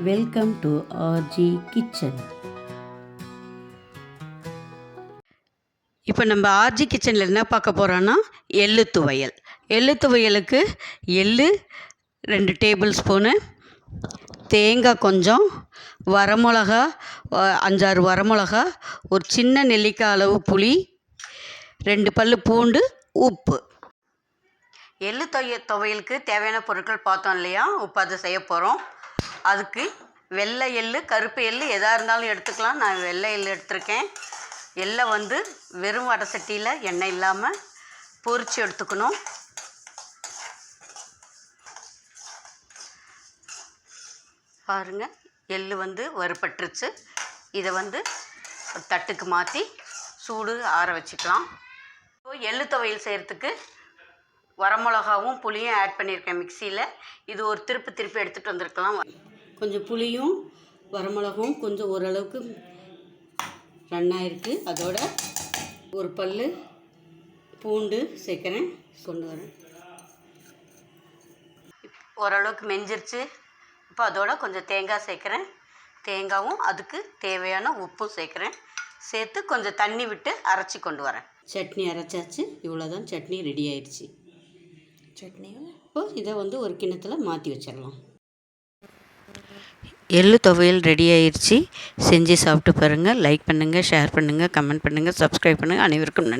Welcome to RJ kitchen. இப்போ நம்ம RJ கிச்சனில் என்ன பார்க்க போகிறோன்னா எள்ளு துவையல். எள்ளு துவையலுக்கு எள்ளு 2 டேபிள் ஸ்பூனு, தேங்காய் கொஞ்சம், வரமிளகா 5-6 வரமிளகா, ஒரு சின்ன நெல்லிக்காய் அளவு புளி, 2 பல் பூண்டு, உப்பு. எள்ளு துவையலுக்கு தேவையான பொருட்கள் பார்த்தோம் இல்லையா? இப்போ அதை செய்ய போகிறோம். அதுக்கு வெள்ளை எள்ளு, கருப்பு எள்ளு எதாக இருந்தாலும் எடுத்துக்கலாம். நான் வெள்ளை எள்ளு எடுத்திருக்கேன். எள்ளை வெறும் வடை சட்டியில் எண்ணெய் இல்லாமல் பொரித்து எடுத்துக்கணும். பாருங்கள், எள்ளு வறுபட்டுருச்சு. இதை ஒரு தட்டுக்கு மாற்றி சூடு ஆற வச்சுக்கலாம். எள்ளு துவையல் செய்கிறதுக்கு வரமிளகாவும் புளியும் ஆட் பண்ணியிருக்கேன் மிக்சியில். இது ஒரு திருப்பி எடுத்துகிட்டு வந்திருக்கலாம். கொஞ்சம் புளியும் வரமிளகாவும் கொஞ்சம் ஓரளவுக்கு ரன்னாயிருக்கு. அதோட ஒரு பல் பூண்டு சேர்க்குறேன், கொண்டு வரேன். ஓரளவுக்கு மெஞ்சிருச்சு. இப்போ அதோட கொஞ்சம் தேங்காய் சேர்க்குறேன். தேங்காயும் அதுக்கு தேவையான உப்பும் சேர்க்குறேன். சேர்த்து கொஞ்சம் தண்ணி விட்டு அரைச்சி கொண்டு வரேன். சட்னி அரைச்சாச்சு. இவ்வளோதான், சட்னி ரெடி ஆயிடுச்சு. சட்னியும் இப்போ இதை ஒரு கிண்ணத்தில் மாற்றி வச்சிடலாம். எள்ளு துவையல் ரெடி ஆயிடுச்சு. செஞ்சு சாப்பிட்டு பாருங்கள். லைக் பண்ணுங்கள், ஷேர் பண்ணுங்கள், கமெண்ட் பண்ணுங்கள், சப்ஸ்கிரைப் பண்ணுங்கள். அனைவருக்கும் நன்றி.